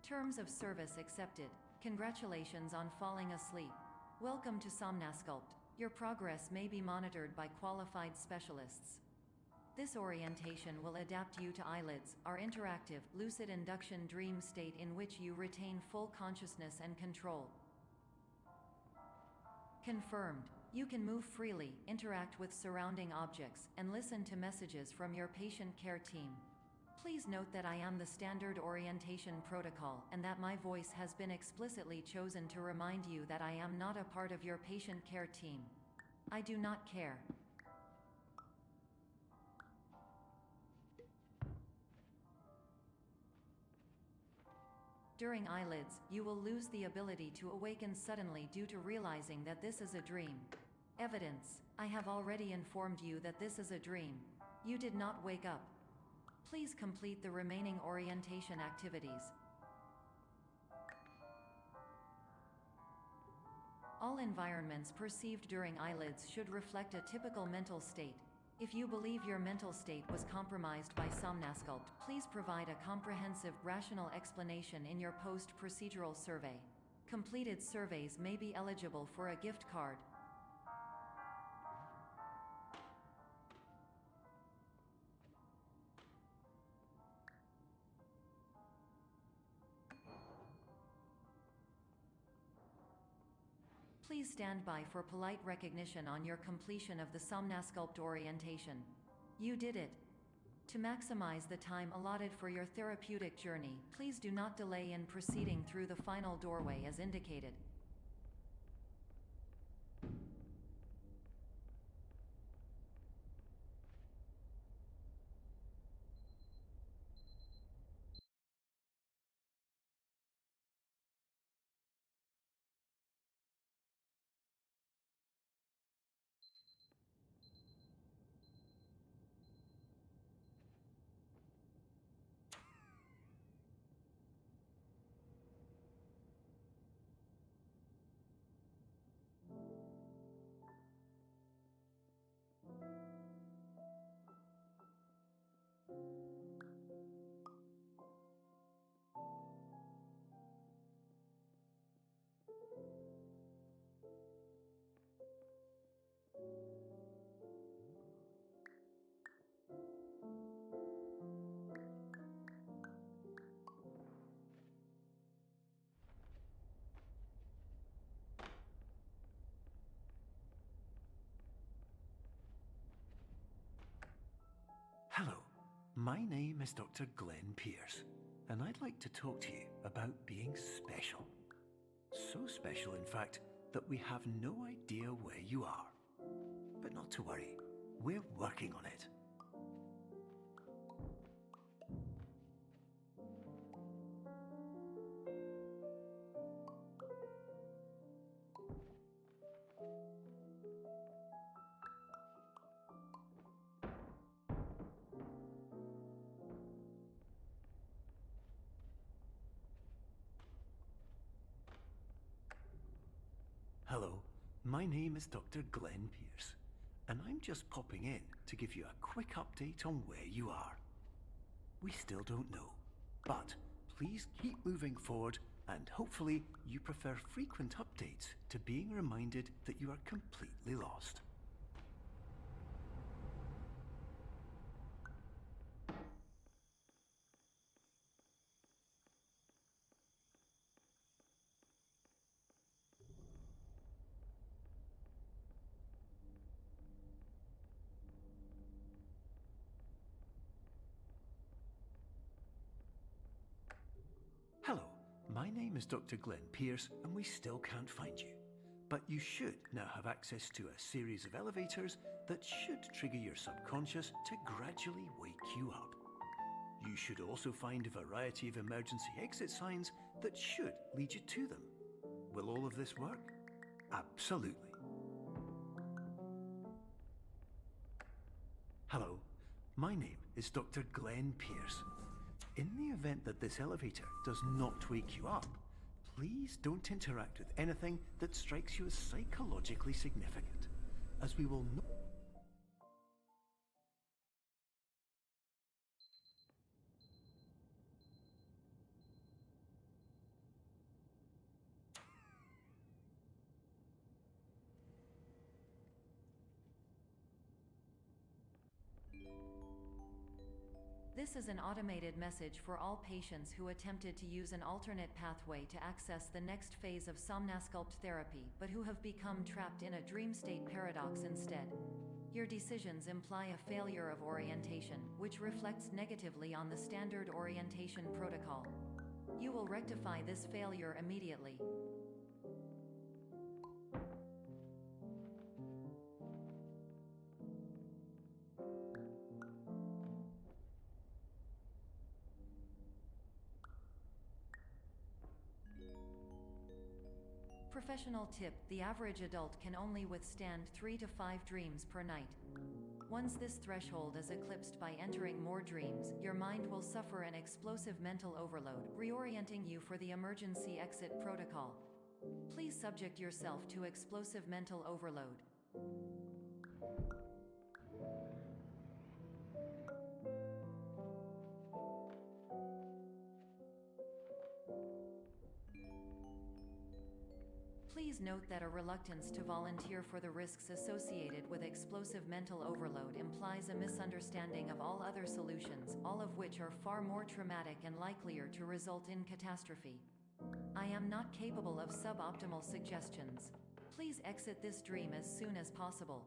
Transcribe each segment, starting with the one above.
Terms of service accepted. Congratulations on falling asleep. Welcome to Somnasculpt. Your progress may be monitored by qualified specialists. This orientation will adapt you to eyelids, our interactive, lucid induction dream state in which you retain full consciousness and control. Confirmed. You can move freely, interact with surrounding objects, and listen to messages from your patient care team. Please note that I am the standard orientation protocol and that my voice has been explicitly chosen to remind you that I am not a part of your patient care team. I do not care. During eyelids, you will lose the ability to awaken suddenly due to realizing that this is a dream. Evidence: I have already informed you that this is a dream. You did not wake up. Please complete the remaining orientation activities. All environments perceived during eyelids should reflect a typical mental state. If you believe your mental state was compromised by Somnasculpt, please provide a comprehensive, rational explanation in your post-procedural survey. Completed surveys may be eligible for a gift card. Please stand by for polite recognition on your completion of the Somnasculpt orientation. You did it. To maximize the time allotted for your therapeutic journey, please do not delay in proceeding through the final doorway as indicated. Hello, my name is Dr. Glenn Pierce, and I'd like to talk to you about being special. So special, in fact, that we have no idea where you are. But not to worry, we're working on it. Hello, my name is Dr. Glenn Pierce, and I'm just popping in to give you a quick update on where you are. We still don't know, but please keep moving forward, and hopefully you prefer frequent updates to being reminded that you are completely lost. Hello, my name is Dr. Glenn Pierce, and we still can't find you. But you should now have access to a series of elevators that should trigger your subconscious to gradually wake you up. You should also find a variety of emergency exit signs that should lead you to them. Will all of this work? Absolutely. Hello, my name is Dr. Glenn Pierce. In the event that this elevator does not wake you up, please don't interact with anything that strikes you as psychologically significant, as we will not. This is an automated message for all patients who attempted to use an alternate pathway to access the next phase of somnasculpt therapy but who have become trapped in a dream state paradox instead. Your decisions imply a failure of orientation, which reflects negatively on the standard orientation protocol. You will rectify this failure immediately. Professional tip: the average adult can only withstand 3 to 5 dreams per night. Once this threshold is eclipsed by entering more dreams, your mind will suffer an explosive mental overload, reorienting you for the emergency exit protocol. Please subject yourself to explosive mental overload. Please note that a reluctance to volunteer for the risks associated with explosive mental overload implies a misunderstanding of all other solutions, all of which are far more traumatic and likelier to result in catastrophe. I am not capable of suboptimal suggestions. Please exit this dream as soon as possible.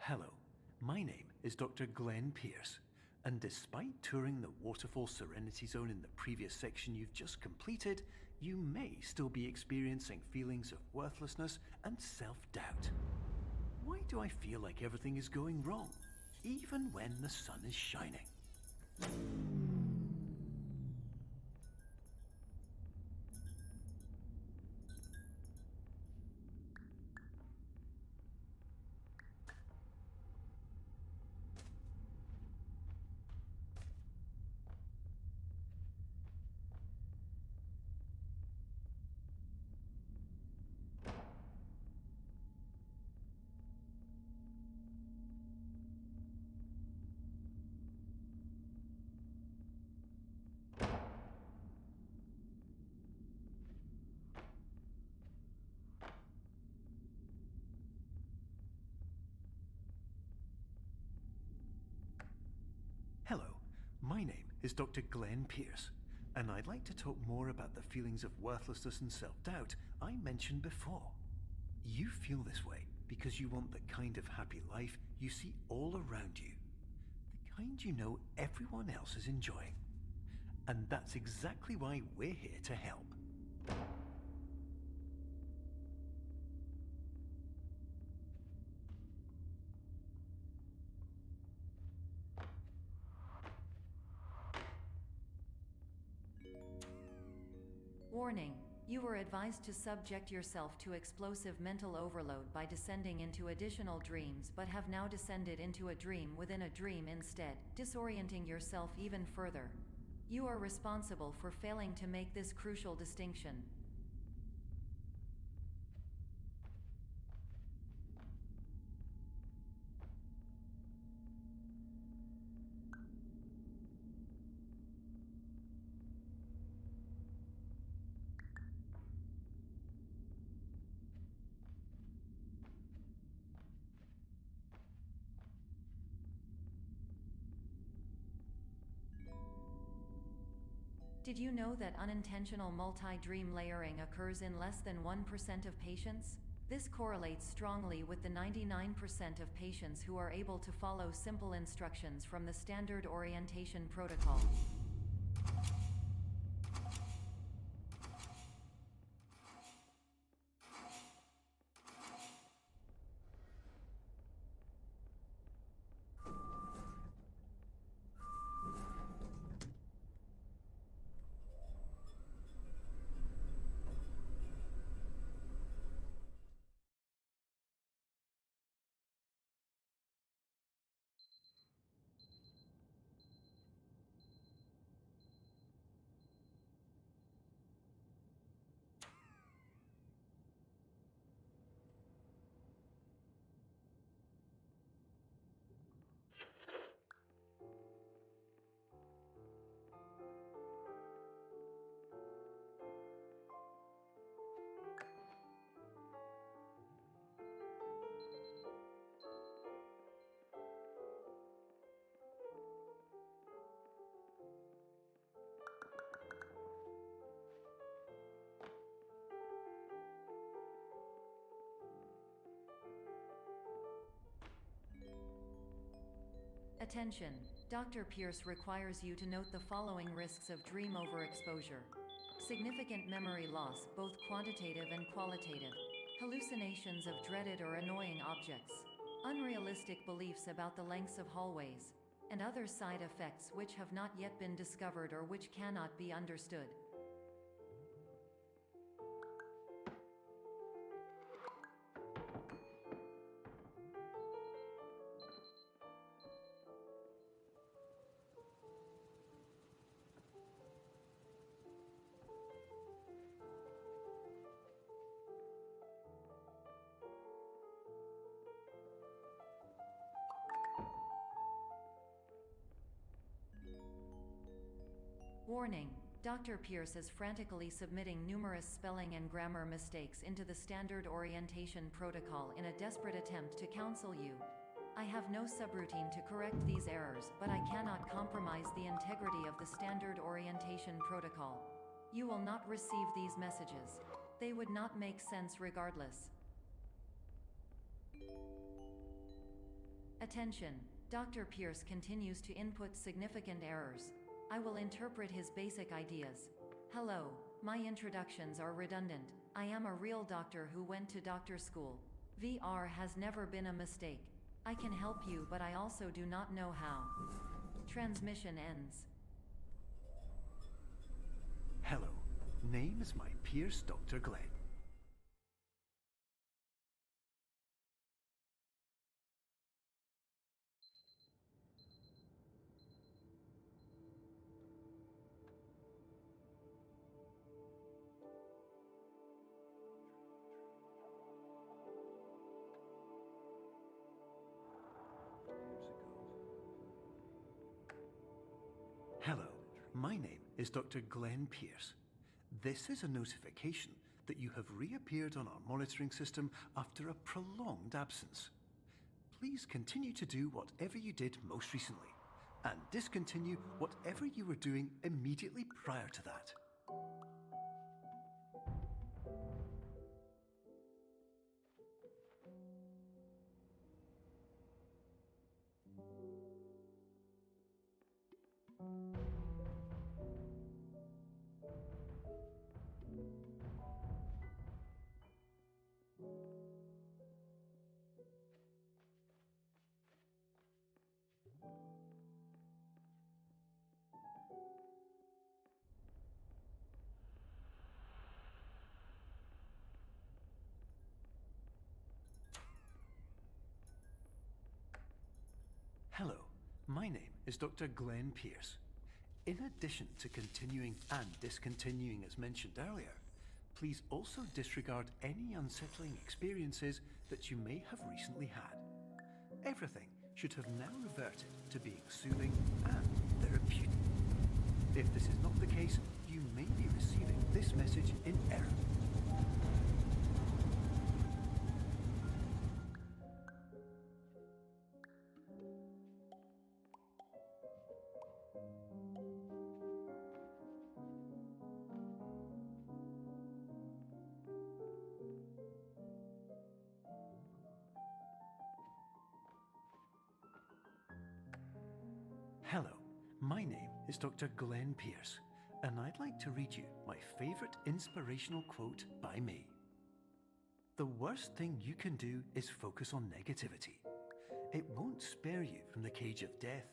Hello, my name is Dr. Glenn Pierce, and despite touring the Waterfall Serenity Zone in the previous section you've just completed, you may still be experiencing feelings of worthlessness and self-doubt. Why do I feel like everything is going wrong, even when the sun is shining? Hello, my name is Dr. Glenn Pierce, and I'd like to talk more about the feelings of worthlessness and self-doubt I mentioned before. You feel this way because you want the kind of happy life you see all around you, the kind you know everyone else is enjoying. And that's exactly why we're here to help. Warning: you were advised to subject yourself to explosive mental overload by descending into additional dreams, but have now descended into a dream within a dream instead, disorienting yourself even further. You are responsible for failing to make this crucial distinction. Did you know that unintentional multi-dream layering occurs in less than 1% of patients? This correlates strongly with the 99% of patients who are able to follow simple instructions from the standard orientation protocol. Attention! Dr. Pierce requires you to note the following risks of dream overexposure. Significant memory loss, both quantitative and qualitative. Hallucinations of dreaded or annoying objects. Unrealistic beliefs about the lengths of hallways. And other side effects which have not yet been discovered or which cannot be understood. Warning: Dr. Pierce is frantically submitting numerous spelling and grammar mistakes into the standard orientation protocol in a desperate attempt to counsel you. I have no subroutine to correct these errors, but I cannot compromise the integrity of the standard orientation protocol. You will not receive these messages. They would not make sense regardless. Attention! Dr. Pierce continues to input significant errors. I will interpret his basic ideas. Hello, my introductions are redundant. I am a real doctor who went to doctor school. VR has never been a mistake. I can help you, but I also do not know how. Transmission ends. Hello, name is my Pierce Dr. Glenn. Hello, my name is Dr. Glenn Pierce. This is a notification that you have reappeared on our monitoring system after a prolonged absence. Please continue to do whatever you did most recently, and discontinue whatever you were doing immediately prior to that. Hello, my name is Dr. Glenn Pierce. In addition to continuing and discontinuing as mentioned earlier, please also disregard any unsettling experiences that you may have recently had. Everything should have now reverted to being soothing and therapeutic. If this is not the case, you may be receiving this message in error. Hello, my name is Dr. Glenn Pierce, and I'd like to read you my favorite inspirational quote by me. The worst thing you can do is focus on negativity. It won't spare you from the cage of death,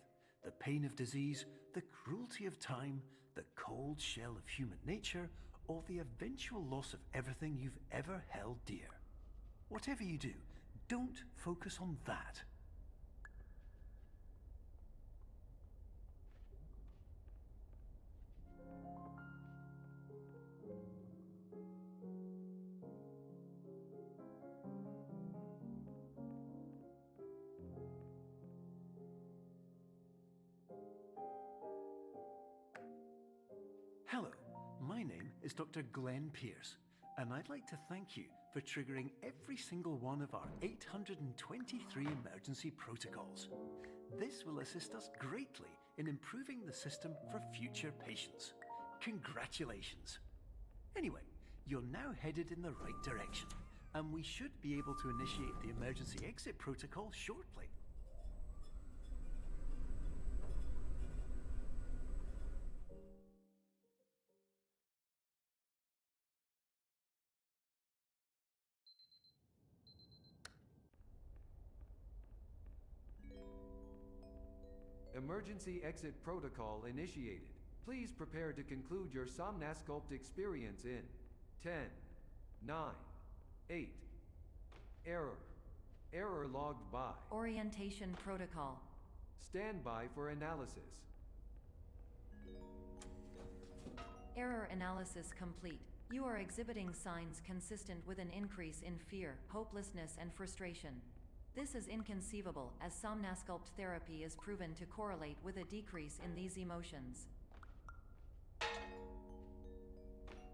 the pain of disease, the cruelty of time, the cold shell of human nature, or the eventual loss of everything you've ever held dear. Whatever you do, don't focus on that. Hello, my name is Dr. Glenn Pierce, and I'd like to thank you for triggering every single one of our 823 emergency protocols. This will assist us greatly in improving the system for future patients. Congratulations! Anyway, you're now headed in the right direction, and we should be able to initiate the emergency exit protocol shortly. Emergency exit protocol initiated. Please prepare to conclude your Somnasculpt experience in 10, 9, 8. Error. Error logged by. Orientation protocol. Stand by for analysis. Error analysis complete. You are exhibiting signs consistent with an increase in fear, hopelessness, and frustration. This is inconceivable, as Somnasculpt therapy is proven to correlate with a decrease in these emotions.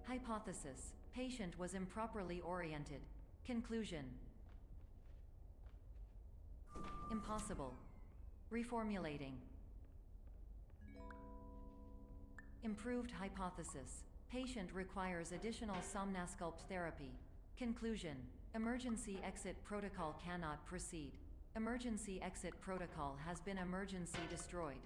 Hypothesis: patient was improperly oriented. Conclusion: impossible. Reformulating. Improved hypothesis: patient requires additional Somnasculpt therapy. Conclusion: emergency exit protocol cannot proceed. Emergency exit protocol has been emergency destroyed.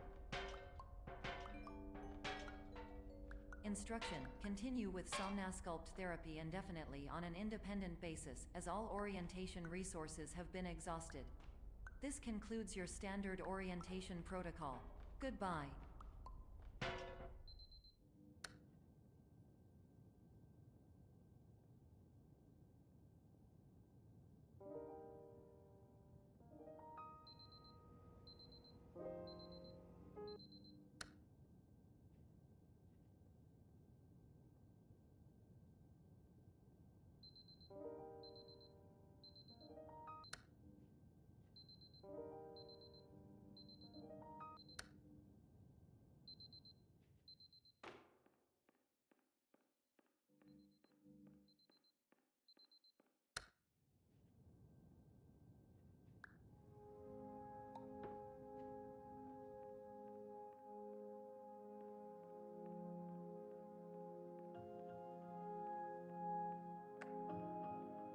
Instruction: continue with Somnasculpt therapy indefinitely on an independent basis, as all orientation resources have been exhausted. This concludes your standard orientation protocol. Goodbye.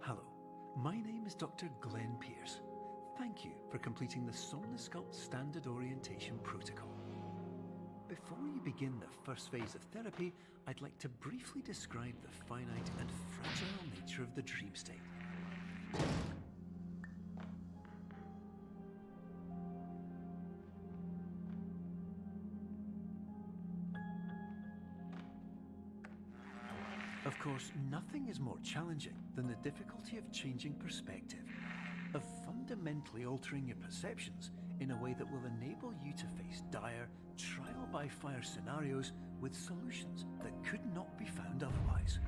Hello, my name is Dr. Glenn Pierce. Thank you for completing the Somnasculpt Standard Orientation Protocol. Before you begin the first phase of therapy, I'd like to briefly describe the finite and fragile nature of the dream state. Of course, nothing is more challenging than the difficulty of changing perspective, of fundamentally altering your perceptions in a way that will enable you to face dire, trial-by-fire scenarios with solutions that could not be found otherwise.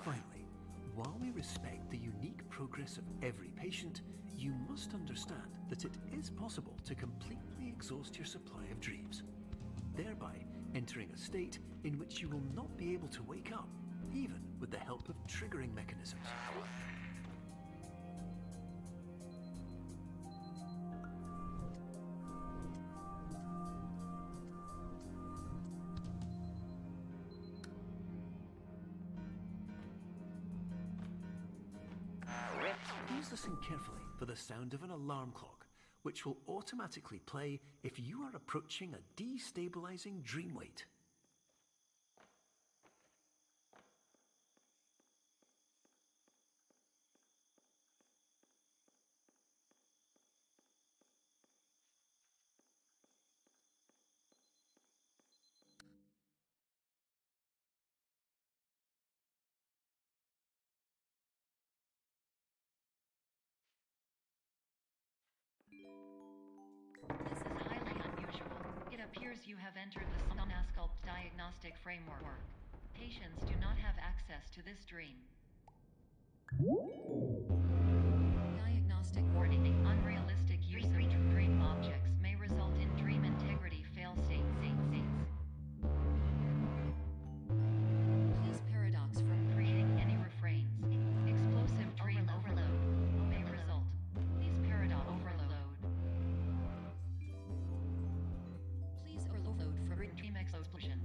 Finally, while we respect the unique progress of every patient, you must understand that it is possible to completely exhaust your supply of dreams, thereby entering a state in which you will not be able to wake up, even with the help of triggering mechanisms. Please listen carefully for the sound of an alarm clock, which will automatically play if you are approaching a destabilizing dream weight. This is highly unusual. It appears you have entered the Somnasculpt diagnostic framework. Patients do not have access to this dream. Diagnostic warning. Unrealistic use of dream objects may result in dream integrity fail-states. Please paradox from creating any refrains. Explosive dream overload may result. Please paradox overload. Please overload for dream explosion.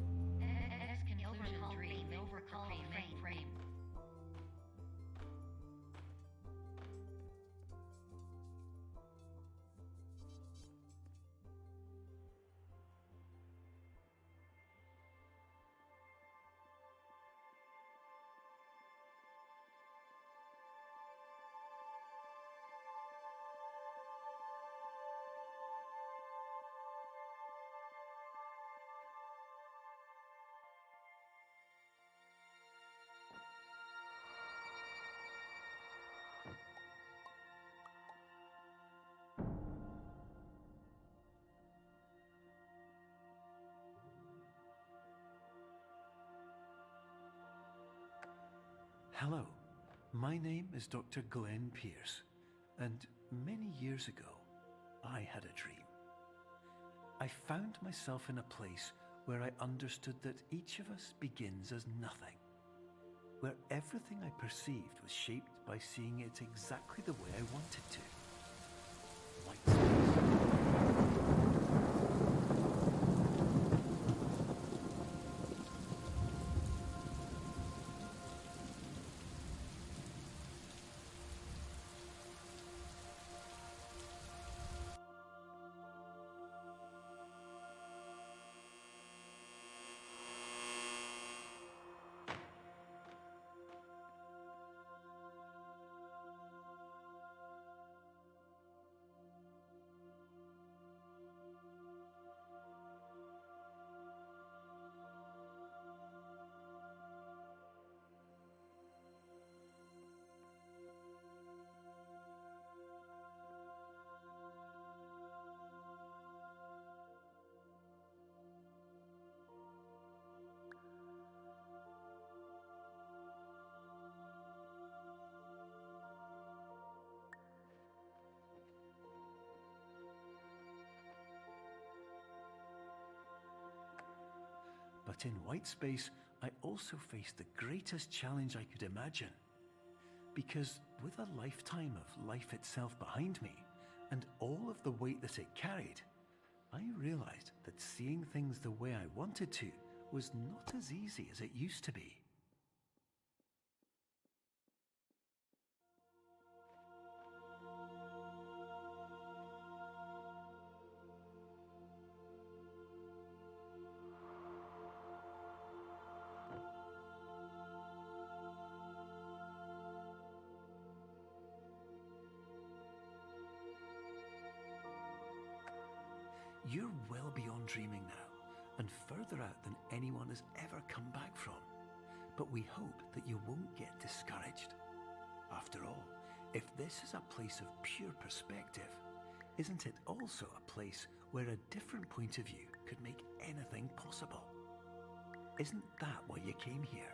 Conclusion dream overcall frame. Hello, my name is Dr. Glenn Pierce, and many years ago, I had a dream. I found myself in a place where I understood that each of us begins as nothing, where everything I perceived was shaped by seeing it exactly the way I wanted to. White space. But in white space, I also faced the greatest challenge I could imagine. Because with a lifetime of life itself behind me, and all of the weight that it carried, I realized that seeing things the way I wanted to was not as easy as it used to be. You're well beyond dreaming now, and further out than anyone has ever come back from. But we hope that you won't get discouraged. After all, if this is a place of pure perspective, isn't it also a place where a different point of view could make anything possible? Isn't that why you came here?